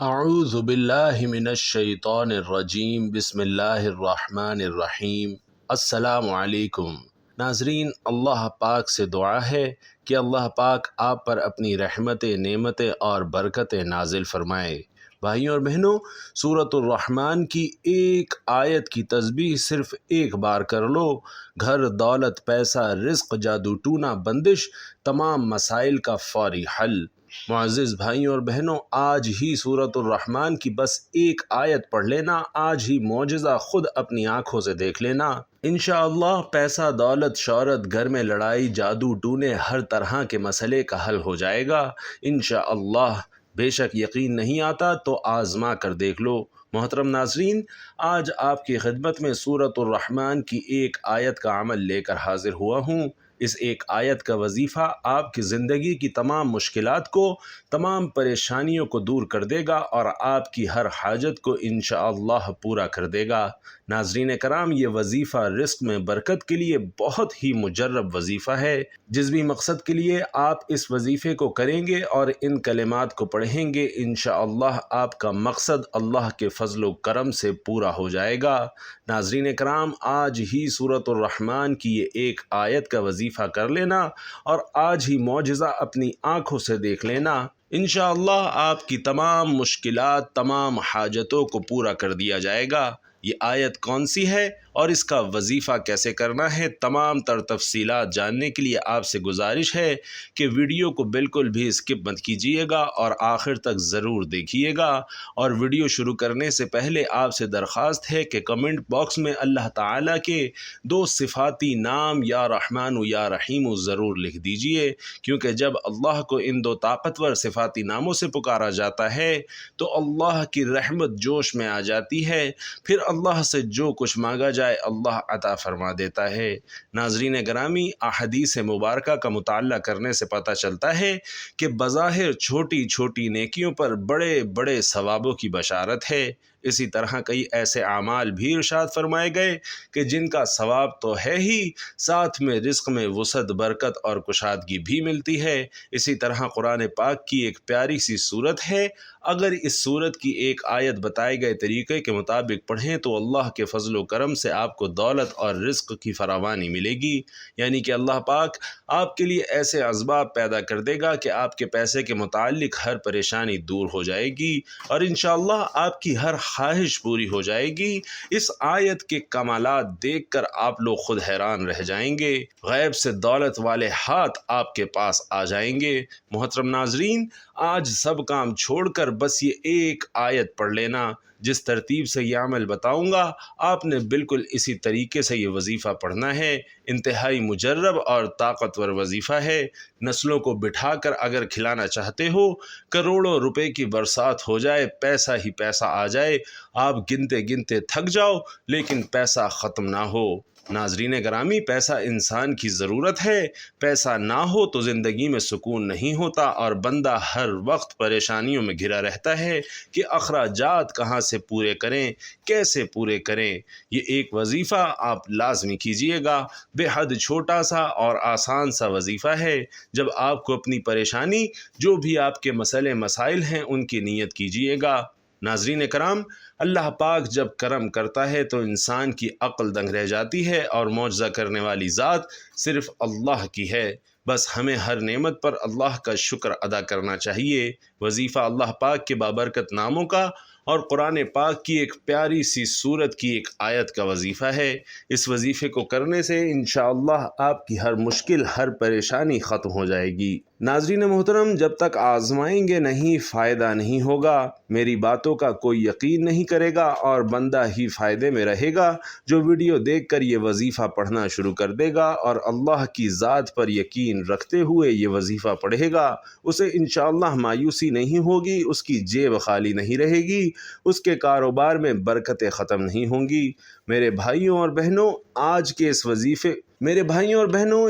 اعوذ باللہ من الشیطان الرجیم بسم اللہ الرحمن الرحیم۔ السلام علیکم ناظرین، اللہ پاک سے دعا ہے کہ اللہ پاک آپ پر اپنی رحمتیں، نعمتیں اور برکتیں نازل فرمائے۔ بھائیوں اور بہنوں، سورۃ الرحمن کی ایک آیت کی تسبیح صرف ایک بار کر لو، گھر، دولت، پیسہ، رزق، جادو ٹونا، بندش، تمام مسائل کا فوری حل۔ معزز بھائیوں اور بہنوں، آج ہی سورۃ الرحمن کی بس ایک آیت پڑھ لینا، آج ہی معجزہ خود اپنی آنکھوں سے دیکھ لینا۔ انشاءاللہ پیسہ، دولت، شہرت، گھر میں لڑائی، جادو ٹونے، ہر طرح کے مسئلے کا حل ہو جائے گا انشاءاللہ۔ بے شک یقین نہیں آتا تو آزما کر دیکھ لو۔ محترم ناظرین، آج آپ کی خدمت میں سورۃ الرحمن کی ایک آیت کا عمل لے کر حاضر ہوا ہوں۔ اس ایک آیت کا وظیفہ آپ کی زندگی کی تمام مشکلات کو، تمام پریشانیوں کو دور کر دے گا اور آپ کی ہر حاجت کو انشاءاللہ پورا کر دے گا۔ ناظرین کرام، یہ وظیفہ رزق میں برکت کے لیے بہت ہی مجرب وظیفہ ہے۔ جس بھی مقصد کے لیے آپ اس وظیفے کو کریں گے اور ان کلمات کو پڑھیں گے، انشاءاللہ آپ کا مقصد اللہ کے فضل و کرم سے پورا ہو جائے گا۔ ناظرین کرام، آج ہی سورۃ الرحمن کی یہ ایک آیت کا وظیفہ کر لینا اور آج ہی معجزہ اپنی آنکھوں سے دیکھ لینا۔ انشاءاللہ آپ کی تمام مشکلات، تمام حاجتوں کو پورا کر دیا جائے گا۔ یہ آیت کون سی ہے اور اس کا وظیفہ کیسے کرنا ہے، تمام تر تفصیلات جاننے کے لیے آپ سے گزارش ہے کہ ویڈیو کو بالکل بھی اسکپ مت کیجیے گا اور آخر تک ضرور دیکھیے گا۔ اور ویڈیو شروع کرنے سے پہلے آپ سے درخواست ہے کہ کمنٹ باکس میں اللہ تعالیٰ کے 2 صفاتی نام یا رحمان و یا رحیم ضرور لکھ دیجیے، کیونکہ جب اللہ کو ان 2 طاقتور صفاتی ناموں سے پکارا جاتا ہے تو اللہ کی رحمت جوش میں آ جاتی ہے، پھر اللہ سے جو کچھ مانگا جائے اللہ عطا فرما دیتا ہے۔ ناظرین گرامی، احادیث مبارکہ کا مطالعہ کرنے سے پتہ چلتا ہے کہ بظاہر چھوٹی چھوٹی نیکیوں پر بڑے بڑے ثوابوں کی بشارت ہے۔ اسی طرح کئی ایسے اعمال بھی ارشاد فرمائے گئے کہ جن کا ثواب تو ہے ہی، ساتھ میں رزق میں وسعت، برکت اور کشادگی بھی ملتی ہے۔ اسی طرح قرآن پاک کی ایک پیاری سی سورت ہے، اگر اس سورت کی ایک آیت بتائے گئے طریقے کے مطابق پڑھیں تو اللہ کے فضل و کرم سے آپ کو دولت اور رزق کی فراوانی ملے گی، یعنی کہ اللہ پاک آپ کے لیے ایسے اسباب پیدا کر دے گا کہ آپ کے پیسے کے متعلق ہر پریشانی دور ہو جائے گی اور انشاءاللہ آپ کی ہر خواہش پوری ہو جائے گی۔ اس آیت کے کمالات دیکھ کر آپ لوگ خود حیران رہ جائیں گے، غیب سے دولت والے ہاتھ آپ کے پاس آ جائیں گے۔ محترم ناظرین، آج سب کام چھوڑ کر بس یہ ایک آیت پڑھ لینا۔ جس ترتیب سے یہ عمل بتاؤں گا آپ نے بالکل اسی طریقے سے یہ وظیفہ پڑھنا ہے۔ انتہائی مجرب اور طاقتور وظیفہ ہے۔ نسلوں کو بٹھا کر اگر کھلانا چاہتے ہو، کروڑوں روپے کی برسات ہو جائے، پیسہ ہی پیسہ آ جائے، آپ گنتے گنتے تھک جاؤ لیکن پیسہ ختم نہ ہو۔ ناظرین گرامی، پیسہ انسان کی ضرورت ہے، پیسہ نہ ہو تو زندگی میں سکون نہیں ہوتا اور بندہ ہر وقت پریشانیوں میں گھرا رہتا ہے کہ اخراجات کہاں سے پورے کریں، کیسے پورے کریں۔ یہ ایک وظیفہ آپ لازمی کیجئے گا، بے حد چھوٹا سا اور آسان سا وظیفہ ہے۔ جب آپ کو اپنی پریشانی، جو بھی آپ کے مسائل ہیں، ان کی نیت کیجئے گا۔ ناظرین کرام، اللہ پاک جب کرم کرتا ہے تو انسان کی عقل دنگ رہ جاتی ہے اور معجزہ کرنے والی ذات صرف اللہ کی ہے۔ بس ہمیں ہر نعمت پر اللہ کا شکر ادا کرنا چاہیے۔ وظیفہ اللہ پاک کے بابرکت ناموں کا اور قرآن پاک کی ایک پیاری سی سورت کی ایک آیت کا وظیفہ ہے۔ اس وظیفے کو کرنے سے انشاءاللہ آپ کی ہر مشکل، ہر پریشانی ختم ہو جائے گی۔ ناظرین محترم، جب تک آزمائیں گے نہیں فائدہ نہیں ہوگا۔ میری باتوں کا کوئی یقین نہیں کرے گا اور بندہ ہی فائدے میں رہے گا جو ویڈیو دیکھ کر یہ وظیفہ پڑھنا شروع کر دے گا اور اللہ کی ذات پر یقین رکھتے ہوئے یہ وظیفہ پڑھے گا۔ اسے انشاءاللہ مایوسی نہیں ہوگی، اس کی جیب خالی نہیں رہے گی، اس کے کاروبار میں برکتیں ختم نہیں ہوں گی۔ میرے بھائیوں اور بہنوں،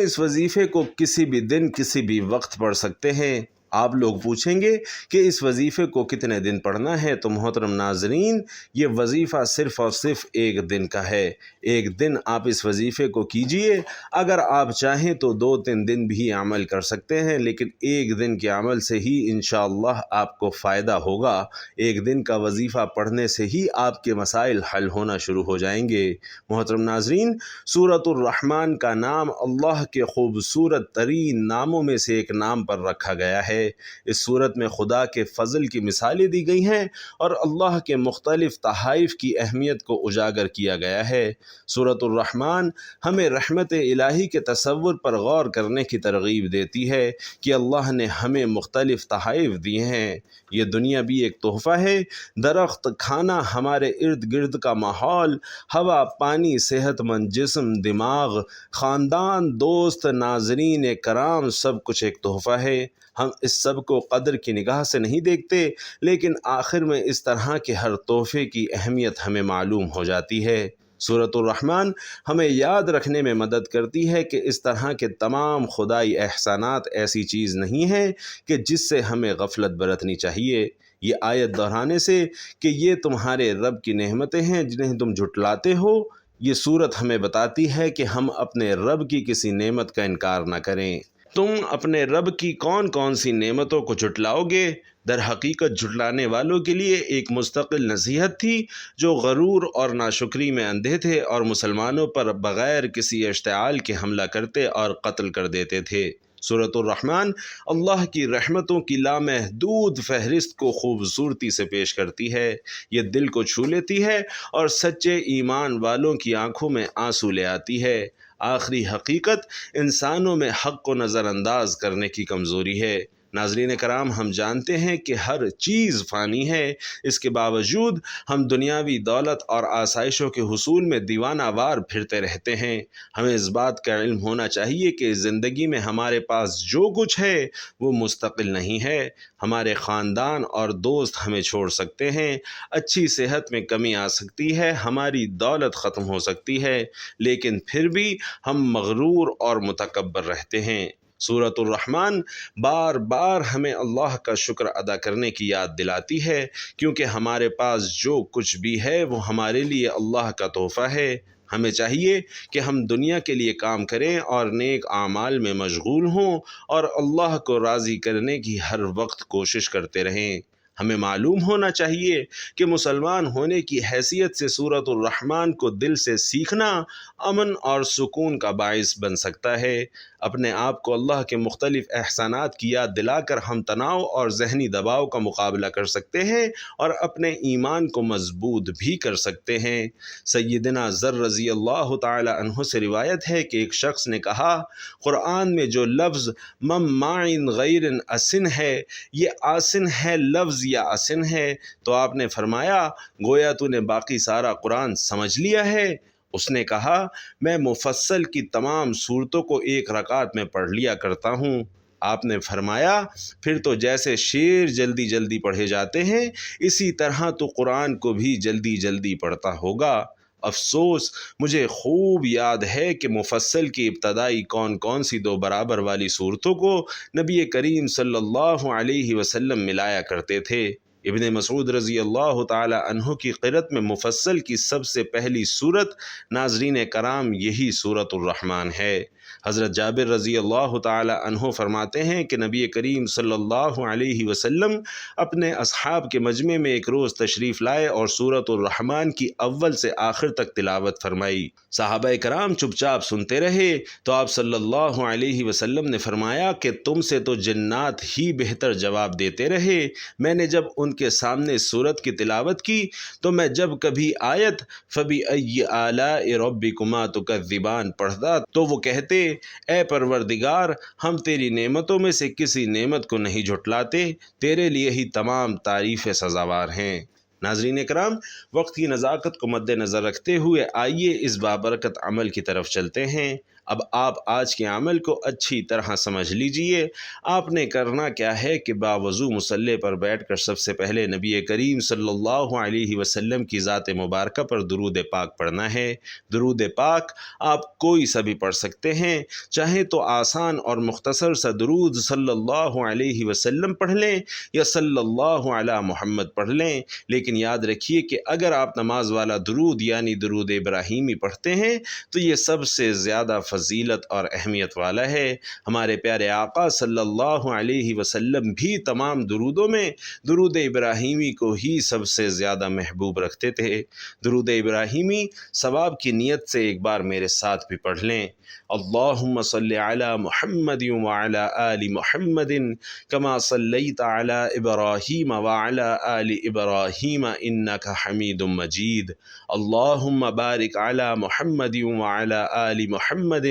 اس وظیفے کو کسی بھی دن، کسی بھی وقت پڑھ سکتے ہیں۔ آپ لوگ پوچھیں گے کہ اس وظیفے کو کتنے دن پڑھنا ہے، تو محترم ناظرین یہ وظیفہ صرف اور صرف ایک دن کا ہے۔ ایک دن آپ اس وظیفے کو کیجئے، اگر آپ چاہیں تو 2-3 دن بھی عمل کر سکتے ہیں، لیکن ایک دن کے عمل سے ہی انشاءاللہ آپ کو فائدہ ہوگا۔ ایک دن کا وظیفہ پڑھنے سے ہی آپ کے مسائل حل ہونا شروع ہو جائیں گے۔ محترم ناظرین، سورۃ الرحمن کا نام اللہ کے خوبصورت ترین ناموں میں سے ایک نام پر رکھا گیا ہے۔ اس سورت میں خدا کے فضل کی مثالیں دی گئی ہیں اور اللہ کے مختلف تحائف کی اہمیت کو اجاگر کیا گیا ہے۔ سورۃ الرحمن ہمیں رحمت الہی کے تصور پر غور کرنے کی ترغیب دیتی ہے کہ اللہ نے ہمیں مختلف تحائف دیے ہیں۔ یہ دنیا بھی ایک تحفہ ہے۔ درخت، کھانا، ہمارے ارد گرد کا ماحول، ہوا، پانی، صحت مند جسم، دماغ، خاندان، دوست، ناظرین کرام، سب کچھ ایک تحفہ ہے۔ ہم اس سب کو قدر کی نگاہ سے نہیں دیکھتے، لیکن آخر میں اس طرح کے ہر تحفے کی اہمیت ہمیں معلوم ہو جاتی ہے۔ سورۃ الرحمن ہمیں یاد رکھنے میں مدد کرتی ہے کہ اس طرح کے تمام خدائی احسانات ایسی چیز نہیں ہیں کہ جس سے ہمیں غفلت برتنی چاہیے۔ یہ آیت دہرانے سے کہ یہ تمہارے رب کی نعمتیں ہیں جنہیں تم جھٹلاتے ہو، یہ سورت ہمیں بتاتی ہے کہ ہم اپنے رب کی کسی نعمت کا انکار نہ کریں۔ تم اپنے رب کی کون کون سی نعمتوں کو جھٹلاؤ گے؟ در حقیقت جھٹلانے والوں کے لیے ایک مستقل نصیحت تھی جو غرور اور ناشکری میں اندھے تھے اور مسلمانوں پر بغیر کسی اشتعال کے حملہ کرتے اور قتل کر دیتے تھے۔ سورۃ الرحمن اللہ کی رحمتوں کی لامحدود فہرست کو خوبصورتی سے پیش کرتی ہے۔ یہ دل کو چھو لیتی ہے اور سچے ایمان والوں کی آنکھوں میں آنسو لے آتی ہے۔ آخری حقیقت انسانوں میں حق کو نظر انداز کرنے کی کمزوری ہے۔ ناظرین کرام، ہم جانتے ہیں کہ ہر چیز فانی ہے، اس کے باوجود ہم دنیاوی دولت اور آسائشوں کے حصول میں دیوانہ وار پھرتے رہتے ہیں۔ ہمیں اس بات کا علم ہونا چاہیے کہ زندگی میں ہمارے پاس جو کچھ ہے وہ مستقل نہیں ہے۔ ہمارے خاندان اور دوست ہمیں چھوڑ سکتے ہیں، اچھی صحت میں کمی آ سکتی ہے، ہماری دولت ختم ہو سکتی ہے، لیکن پھر بھی ہم مغرور اور متکبر رہتے ہیں۔ سورۃ الرحمن بار بار ہمیں اللہ کا شکر ادا کرنے کی یاد دلاتی ہے، کیونکہ ہمارے پاس جو کچھ بھی ہے وہ ہمارے لیے اللہ کا تحفہ ہے۔ ہمیں چاہیے کہ ہم دنیا کے لیے کام کریں اور نیک اعمال میں مشغول ہوں اور اللہ کو راضی کرنے کی ہر وقت کوشش کرتے رہیں۔ ہمیں معلوم ہونا چاہیے کہ مسلمان ہونے کی حیثیت سے سورۃ الرحمن کو دل سے سیکھنا امن اور سکون کا باعث بن سکتا ہے۔ اپنے آپ کو اللہ کے مختلف احسانات کی یاد دلا کر ہم تناؤ اور ذہنی دباؤ کا مقابلہ کر سکتے ہیں اور اپنے ایمان کو مضبوط بھی کر سکتے ہیں۔ سیدنا ذر رضی اللہ تعالی عنہ سے روایت ہے کہ ایک شخص نے کہا، قرآن میں جو لفظ مماعن غیر اسن ہے، یہ آسن ہے لفظ یا اسن ہے؟ تو آپ نے فرمایا، گویا تو نے باقی سارا قرآن سمجھ لیا ہے؟ اس نے کہا، میں مفصل کی تمام صورتوں کو ایک رکعت میں پڑھ لیا کرتا ہوں۔ آپ نے فرمایا، پھر تو جیسے شعر جلدی جلدی پڑھے جاتے ہیں، اسی طرح تو قرآن کو بھی جلدی جلدی پڑھتا ہوگا۔ افسوس، مجھے خوب یاد ہے کہ مفصل کی ابتدائی کون کون سی 2 برابر والی صورتوں کو نبی کریم صلی اللہ علیہ وسلم ملایا کرتے تھے۔ ابن مسعود رضی اللہ تعالی عنہ کی قرأت میں مفصل کی سب سے پہلی صورت، ناظرین کرام، یہی سورۃ الرحمن ہے۔ حضرت جابر رضی اللہ تعالی عنہ فرماتے ہیں کہ نبی کریم صلی اللہ علیہ وسلم اپنے اصحاب کے مجمع میں ایک روز تشریف لائے اور سورۃ الرحمن کی اول سے آخر تک تلاوت فرمائی۔ صحابہ کرام چپ چاپ سنتے رہے تو آپ صلی اللہ علیہ وسلم نے فرمایا کہ تم سے تو جنات ہی بہتر جواب دیتے رہے۔ میں نے جب ان کے سامنے سورت کی تلاوت کی تو میں جب کبھی آیت فَبِأَيِّ آلَاءِ رَبِّكُمَا تُكَذِّبَانِ پڑھتا تو وہ کہتے، اے پروردگار، ہم تیری نعمتوں میں سے کسی نعمت کو نہیں جھٹلاتے، تیرے لیے ہی تمام تعریفیں سزاوار ہیں۔ ناظرین کرام، وقت کی نزاکت کو مد نظر رکھتے ہوئے آئیے اس بابرکت عمل کی طرف چلتے ہیں۔ اب آپ آج کے عمل کو اچھی طرح سمجھ لیجئے۔ آپ نے کرنا کیا ہے کہ باوضو مصلی پر بیٹھ کر سب سے پہلے نبی کریم صلی اللہ علیہ وسلم کی ذات مبارکہ پر درود پاک پڑھنا ہے۔ درود پاک آپ کوئی سا بھی پڑھ سکتے ہیں، چاہے تو آسان اور مختصر سا درود صلی اللہ علیہ وسلم پڑھ لیں یا صلی اللہ علی محمد پڑھ لیں، لیکن یاد رکھیے کہ اگر آپ نماز والا درود یعنی درود ابراہیمی پڑھتے ہیں تو یہ سب سے زیادہ فضیلت اور اہمیت والا ہے۔ ہمارے پیارے آقا صلی اللہ علیہ وسلم بھی تمام درودوں میں درود ابراہیمی کو ہی سب سے زیادہ محبوب رکھتے تھے۔ درود ابراہیمی ثواب کی نیت سے ایک بار میرے ساتھ بھی پڑھ لیں۔ اللہم صلی علی محمد وعلی آل محمد کما صلیت علی ابراہیم وعلی آل ابراہیم انک حمید مجید۔ اللہم بارک علی محمد وعلی آل محمد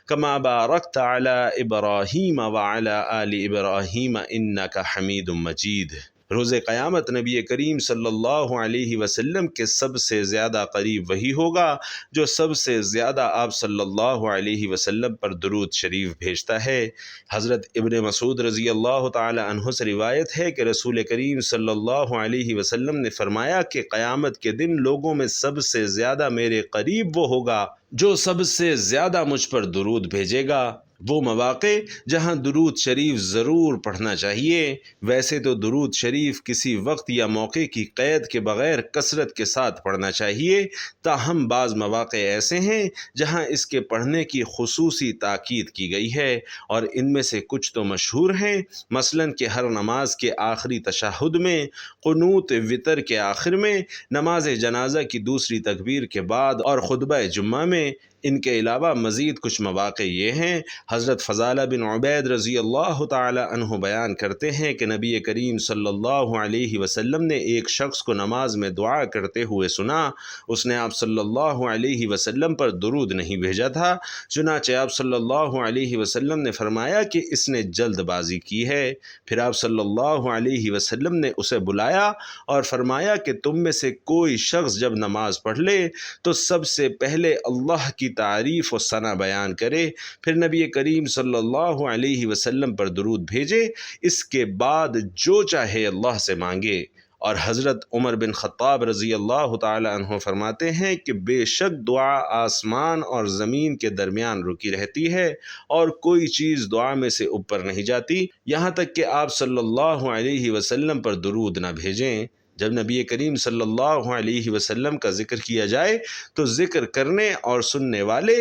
کما بارکت علی ابراہیم وعلی آل ابراہیم انک حمید مجید۔ روز قیامت نبی کریم صلی اللہ علیہ وسلم کے سب سے زیادہ قریب وہی ہوگا جو سب سے زیادہ آپ صلی اللہ علیہ وسلم پر درود شریف بھیجتا ہے۔ حضرت ابن مسعود رضی اللہ تعالی عنہ سے روایت ہے کہ رسول کریم صلی اللہ علیہ وسلم نے فرمایا کہ قیامت کے دن لوگوں میں سب سے زیادہ میرے قریب وہ ہوگا جو سب سے زیادہ مجھ پر درود بھیجے گا۔ وہ مواقع جہاں درود شریف ضرور پڑھنا چاہیے۔ ویسے تو درود شریف کسی وقت یا موقع کی قید کے بغیر کثرت کے ساتھ پڑھنا چاہیے، تاہم بعض مواقع ایسے ہیں جہاں اس کے پڑھنے کی خصوصی تاکید کی گئی ہے، اور ان میں سے کچھ تو مشہور ہیں، مثلاً کہ ہر نماز کے آخری تشہد میں، قنوت وتر کے آخر میں، نماز جنازہ کی دوسری تکبیر کے بعد اور خطبہ جمعہ میں۔ ان کے علاوہ مزید کچھ مواقع یہ ہیں۔ حضرت فضالہ بن عبید رضی اللہ تعالی عنہ بیان کرتے ہیں کہ نبی کریم صلی اللہ علیہ وسلم نے ایک شخص کو نماز میں دعا کرتے ہوئے سنا۔ اس نے آپ صلی اللہ علیہ وسلم پر درود نہیں بھیجا تھا، چنانچہ آپ صلی اللہ علیہ وسلم نے فرمایا کہ اس نے جلد بازی کی ہے۔ پھر آپ صلی اللہ علیہ وسلم نے اسے بلایا اور فرمایا کہ تم میں سے کوئی شخص جب نماز پڑھ لے تو سب سے پہلے اللہ کی تعریف و ثنا بیان کرے، پھر نبی کریم صلی اللہ علیہ وسلم پر درود بھیجے، اس کے بعد جو چاہے اللہ سے مانگے۔ اور حضرت عمر بن خطاب رضی اللہ تعالی عنہ فرماتے ہیں کہ بے شک دعا آسمان اور زمین کے درمیان رکی رہتی ہے اور کوئی چیز دعا میں سے اوپر نہیں جاتی یہاں تک کہ آپ صلی اللہ علیہ وسلم پر درود نہ بھیجیں۔ جب نبی کریم صلی اللہ علیہ وسلم کا ذکر کیا جائے تو ذکر کرنے اور سننے والے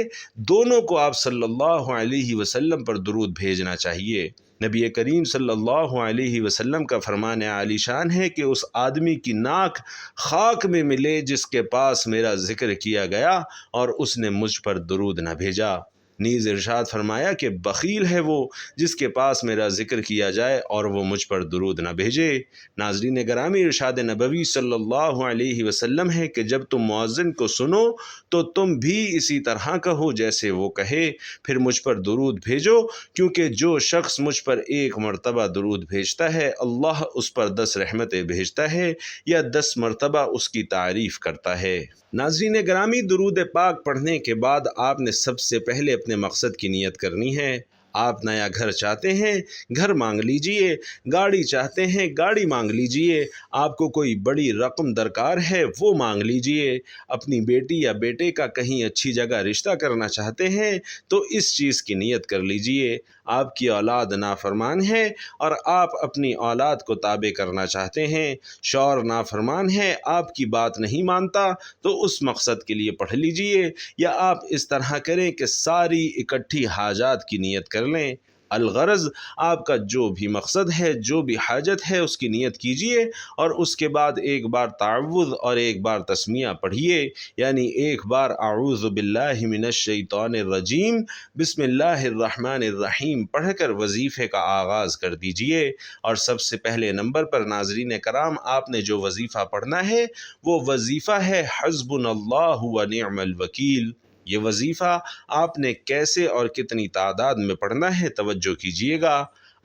دونوں کو آپ صلی اللہ علیہ وسلم پر درود بھیجنا چاہیے۔ نبی کریم صلی اللہ علیہ وسلم کا فرمان عالی شان ہے کہ اس آدمی کی ناک خاک میں ملے جس کے پاس میرا ذکر کیا گیا اور اس نے مجھ پر درود نہ بھیجا۔ نیز ارشاد فرمایا کہ بخیل ہے وہ جس کے پاس میرا ذکر کیا جائے اور وہ مجھ پر درود نہ بھیجے۔ ناظرین گرامی، ارشاد نبوی صلی اللہ علیہ وسلم ہے کہ جب تم مؤذن کو سنو تو تم بھی اسی طرح کہو جیسے وہ کہے، پھر مجھ پر درود بھیجو، کیونکہ جو شخص مجھ پر ایک مرتبہ درود بھیجتا ہے اللہ اس پر 10 رحمتیں بھیجتا ہے یا 10 مرتبہ اس کی تعریف کرتا ہے۔ ناظرین گرامی، درود پاک پڑھنے کے بعد آپ نے سب سے پہلے اپنے مقصد کی نیت کرنی ہے۔ آپ نیا گھر چاہتے ہیں، گھر مانگ لیجئے، گاڑی چاہتے ہیں، گاڑی مانگ لیجئے، آپ کو کوئی بڑی رقم درکار ہے وہ مانگ لیجئے، اپنی بیٹی یا بیٹے کا کہیں اچھی جگہ رشتہ کرنا چاہتے ہیں تو اس چیز کی نیت کر لیجئے۔ آپ کی اولاد نافرمان ہے اور آپ اپنی اولاد کو تابع کرنا چاہتے ہیں، شوہر نافرمان ہے، آپ کی بات نہیں مانتا تو اس مقصد کے لیے پڑھ لیجئے، یا آپ اس طرح کریں کہ ساری اکٹھی حاجات کی نیت کر لیں۔ الغرض آپ کا جو بھی مقصد ہے، جو بھی حاجت ہے اس کی نیت کیجئے، اور اس کے بعد ایک بار تعوذ اور ایک بار تسمیہ پڑھیے، یعنی ایک بار اعوذ باللہ من الشیطان الرجیم بسم اللہ الرحمن الرحیم پڑھ کر وظیفے کا آغاز کر دیجئے۔ اور سب سے پہلے نمبر پر ناظرین کرام آپ نے جو وظیفہ پڑھنا ہے وہ وظیفہ ہے حسبنا اللہ و نعم الوکیل۔ یہ وظیفہ آپ نے کیسے اور کتنی تعداد میں پڑھنا ہے توجہ کیجئے گا۔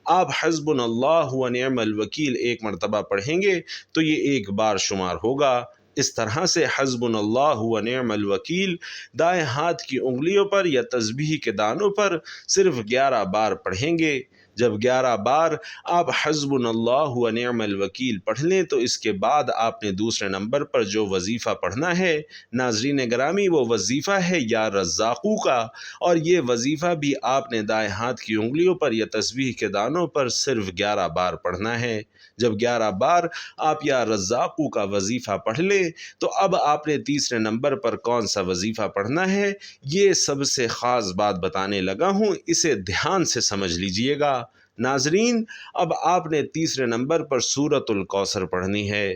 آپ حسبنا اللہ و نعم الوکیل ایک مرتبہ پڑھیں گے تو یہ ایک بار شمار ہوگا، اس طرح سے حسبنا اللہ و نعم الوکیل دائیں ہاتھ کی انگلیوں پر یا تسبیح کے دانوں پر صرف 11 بار پڑھیں گے۔ جب 11 بار آپ حسبنا اللہ و نعم الوکیل پڑھ لیں تو اس کے بعد آپ نے دوسرے نمبر پر جو وظیفہ پڑھنا ہے ناظرین گرامی، وہ وظیفہ ہے یا رزاقو کا، اور یہ وظیفہ بھی آپ نے دائیں ہاتھ کی انگلیوں پر یا تسبیح کے دانوں پر صرف 11 بار پڑھنا ہے۔ جب 11 بار آپ یا رزاقو کا وظیفہ پڑھ لیں تو اب آپ نے تیسرے نمبر پر کون سا وظیفہ پڑھنا ہے، یہ سب سے خاص بات بتانے لگا ہوں، اسے دھیان سے سمجھ لیجئے گا۔ ناظرین، اب آپ نے تیسرے نمبر پر سورۃ الکوثر پڑھنی ہے۔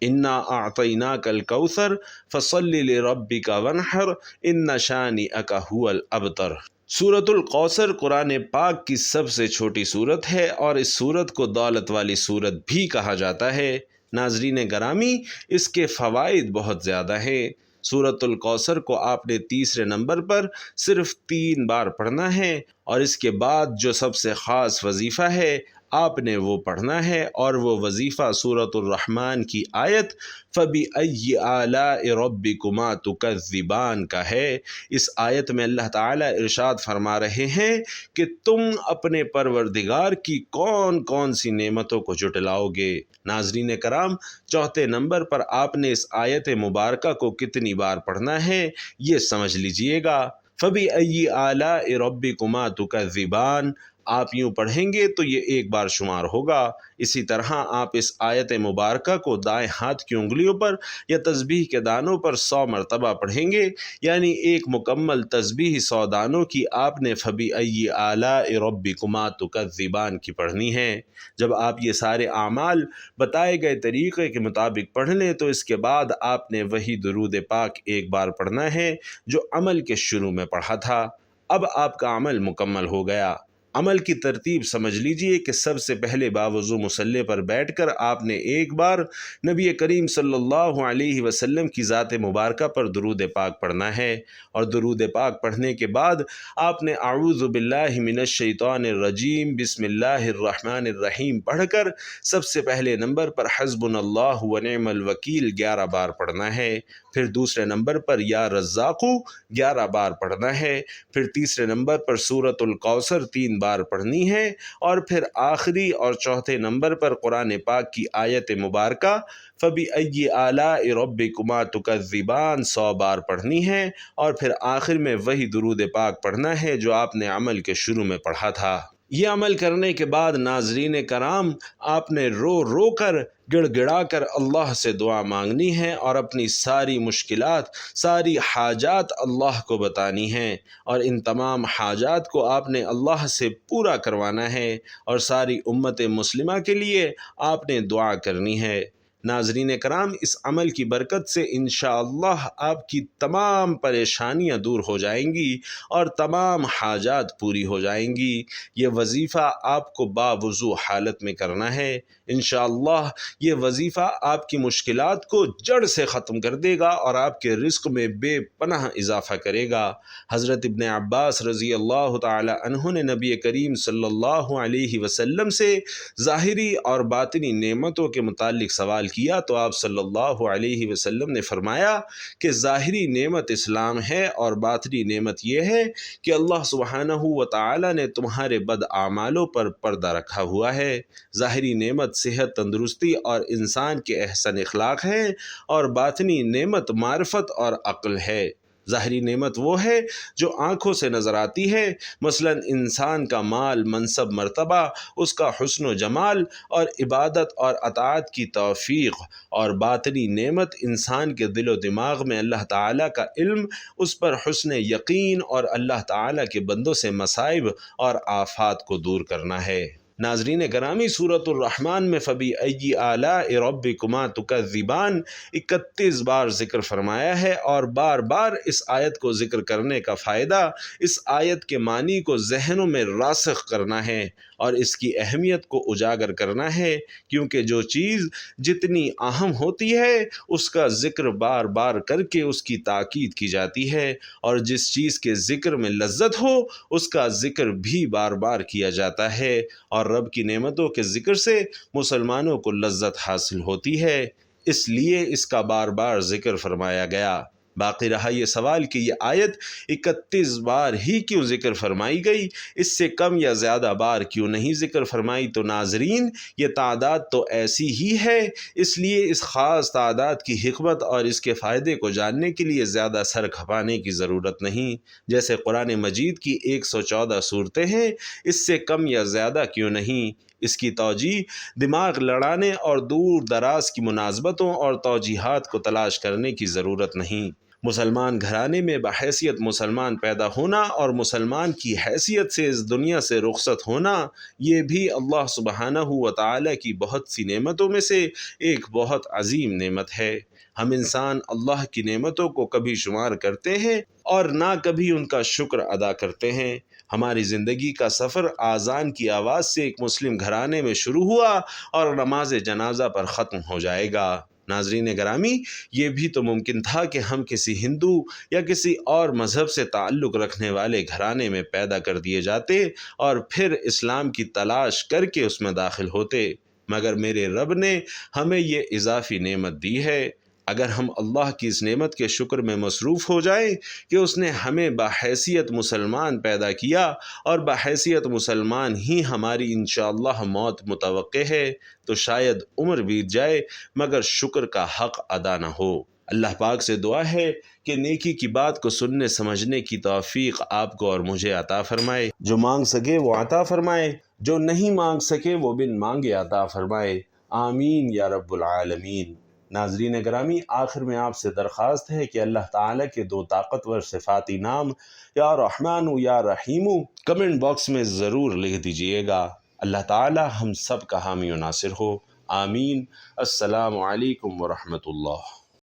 انا اعطیناک الکوثر فصل لربک وانحر ان شانئک هو الابتر۔ سورۃ الکوثر قرآن پاک کی سب سے چھوٹی سورت ہے اور اس سورت کو دولت والی سورت بھی کہا جاتا ہے۔ ناظرین گرامی، اس کے فوائد بہت زیادہ ہیں۔ سورۃ الکوثر کو آپ نے تیسرے نمبر پر صرف 3 بار پڑھنا ہے، اور اس کے بعد جو سب سے خاص وظیفہ ہے آپ نے وہ پڑھنا ہے، اور وہ وظیفہ سورۃ الرحمن کی آیت فَبِأَيِّ آلَاءِ رَبِّكُمَا تُكَذِّبَانِ کا ہے۔ اس آیت میں اللہ تعالیٰ ارشاد فرما رہے ہیں کہ تم اپنے پروردگار کی کون کون سی نعمتوں کو جھٹلاؤ گے۔ ناظرین کرام، چوتھے نمبر پر آپ نے اس آیت مبارکہ کو کتنی بار پڑھنا ہے یہ سمجھ لیجئے گا۔ فَبِأَيِّ آلَاءِ رَبِّكُمَا تُكَذِّبَانِ آپ یوں پڑھیں گے تو یہ 1 بار شمار ہوگا۔ اسی طرح آپ اس آیت مبارکہ کو دائیں ہاتھ کی انگلیوں پر یا تسبیح کے دانوں پر 100 مرتبہ پڑھیں گے، یعنی ایک مکمل تسبیح 100 دانوں کی آپ نے فَبِأَيِّ آلَاءِ رَبِّكُمَا تُكَذِّبَانِ کی پڑھنی ہے۔ جب آپ یہ سارے اعمال بتائے گئے طریقے کے مطابق پڑھ لیں تو اس کے بعد آپ نے وہی درود پاک 1 بار پڑھنا ہے جو عمل کے شروع میں پڑھا تھا۔ اب آپ کا عمل مکمل ہو گیا۔ عمل کی ترتیب سمجھ لیجئے کہ سب سے پہلے باوضو مصلی پر بیٹھ کر آپ نے 1 بار نبی کریم صلی اللہ علیہ وسلم کی ذات مبارکہ پر درود پاک پڑھنا ہے، اور درود پاک پڑھنے کے بعد آپ نے اعوذ باللہ من الشیطان الرجیم بسم اللہ الرحمن الرحیم پڑھ کر سب سے پہلے نمبر پر حسبنا اللہ و نعم الوکیل 11 بار پڑھنا ہے، پھر دوسرے نمبر پر یا رزاقو 11 بار پڑھنا ہے، پھر تیسرے نمبر پر سورۃ الکوثر 3 بار پڑھنی ہے، اور پھر آخری اور چوتھے نمبر پر قرآن پاک کی آیت مبارکہ فَبِأَيِّ آلَاءِ رَبِّكُمَا تُكَذِّبَانِ 100 بار پڑھنی ہے، اور پھر آخر میں وہی درود پاک پڑھنا ہے جو آپ نے عمل کے شروع میں پڑھا تھا۔ یہ عمل کرنے کے بعد ناظرین کرام، آپ نے رو رو کر گڑ گڑا کر اللہ سے دعا مانگنی ہے، اور اپنی ساری مشکلات، ساری حاجات اللہ کو بتانی ہیں، اور ان تمام حاجات کو آپ نے اللہ سے پورا کروانا ہے، اور ساری امت مسلمہ کے لیے آپ نے دعا کرنی ہے۔ ناظرین کرام، اس عمل کی برکت سے انشاءاللہ آپ کی تمام پریشانیاں دور ہو جائیں گی اور تمام حاجات پوری ہو جائیں گی۔ یہ وظیفہ آپ کو باوضو حالت میں کرنا ہے۔ انشاءاللہ یہ وظیفہ آپ کی مشکلات کو جڑ سے ختم کر دے گا اور آپ کے رزق میں بے پناہ اضافہ کرے گا۔ حضرت ابن عباس رضی اللہ تعالی عنہ نے نبی کریم صلی اللہ علیہ وسلم سے ظاہری اور باطنی نعمتوں کے متعلق سوال کیا تو آپ صلی اللہ علیہ وسلم نے فرمایا کہ ظاہری نعمت اسلام ہے اور باطنی نعمت یہ ہے کہ اللہ سبحانہ و تعالی نے تمہارے بد اعمالوں پر پردہ رکھا ہوا ہے۔ ظاہری نعمت صحت، تندرستی اور انسان کے احسن اخلاق ہیں، اور باطنی نعمت معرفت اور عقل ہے۔ ظاہری نعمت وہ ہے جو آنکھوں سے نظر آتی ہے، مثلا انسان کا مال، منصب، مرتبہ، اس کا حسن و جمال اور عبادت اور اطاعت کی توفیق، اور باطنی نعمت انسان کے دل و دماغ میں اللہ تعالیٰ کا علم، اس پر حسن یقین اور اللہ تعالیٰ کے بندوں سے مصائب اور آفات کو دور کرنا ہے۔ ناظرین گرامی، سورۃ الرحمن میں فَبِأَيِّ آلَاءِ رَبِّكُمَا تُكَذِّبَانِ 31 بار ذکر فرمایا ہے، اور بار بار اس آیت کو ذکر کرنے کا فائدہ اس آیت کے معنی کو ذہنوں میں راسخ کرنا ہے اور اس کی اہمیت کو اجاگر کرنا ہے، کیونکہ جو چیز جتنی اہم ہوتی ہے اس کا ذکر بار بار کر کے اس کی تاکید کی جاتی ہے، اور جس چیز کے ذکر میں لذت ہو اس کا ذکر بھی بار بار کیا جاتا ہے، اور رب کی نعمتوں کے ذکر سے مسلمانوں کو لذت حاصل ہوتی ہے۔ اس لیے اس کا بار بار ذکر فرمایا گیا۔ باقی رہا یہ سوال کہ یہ آیت 31 بار ہی کیوں ذکر فرمائی گئی، اس سے کم یا زیادہ بار کیوں نہیں ذکر فرمائی؟ تو ناظرین، یہ تعداد تو ایسی ہی ہے، اس لیے اس خاص تعداد کی حکمت اور اس کے فائدے کو جاننے کے لیے زیادہ سر کھپانے کی ضرورت نہیں۔ جیسے قرآن مجید کی 114 صورتیں ہیں، اس سے کم یا زیادہ کیوں نہیں؟ اس کی توجیہ دماغ لڑانے اور دور دراز کی مناسبتوں اور توجیہات کو تلاش کرنے کی ضرورت نہیں۔ مسلمان گھرانے میں بحیثیت مسلمان پیدا ہونا اور مسلمان کی حیثیت سے اس دنیا سے رخصت ہونا، یہ بھی اللہ سبحانہ و تعالی کی بہت سی نعمتوں میں سے ایک بہت عظیم نعمت ہے۔ ہم انسان اللہ کی نعمتوں کو کبھی شمار کرتے ہیں اور نہ کبھی ان کا شکر ادا کرتے ہیں۔ ہماری زندگی کا سفر آذان کی آواز سے ایک مسلم گھرانے میں شروع ہوا اور نماز جنازہ پر ختم ہو جائے گا۔ ناظرین گرامی، یہ بھی تو ممکن تھا کہ ہم کسی ہندو یا کسی اور مذہب سے تعلق رکھنے والے گھرانے میں پیدا کر دیے جاتے اور پھر اسلام کی تلاش کر کے اس میں داخل ہوتے، مگر میرے رب نے ہمیں یہ اضافی نعمت دی ہے۔ اگر ہم اللہ کی اس نعمت کے شکر میں مصروف ہو جائیں کہ اس نے ہمیں بحیثیت مسلمان پیدا کیا اور بحیثیت مسلمان ہی ہماری انشاءاللہ موت متوقع ہے، تو شاید عمر بیت جائے مگر شکر کا حق ادا نہ ہو۔ اللہ پاک سے دعا ہے کہ نیکی کی بات کو سننے سمجھنے کی توفیق آپ کو اور مجھے عطا فرمائے۔ جو مانگ سکے وہ عطا فرمائے، جو نہیں مانگ سکے وہ بن مانگے عطا فرمائے۔ آمین یا رب العالمین۔ ناظرین گرامی، آخر میں آپ سے درخواست ہے کہ اللہ تعالیٰ کے 2 طاقتور صفاتی نام یا رحمان یا رحیم کمنٹ باکس میں ضرور لکھ دیجئے گا۔ اللہ تعالیٰ ہم سب کا حامی و ناصر ہو۔ آمین۔ السلام علیکم ورحمۃ اللہ۔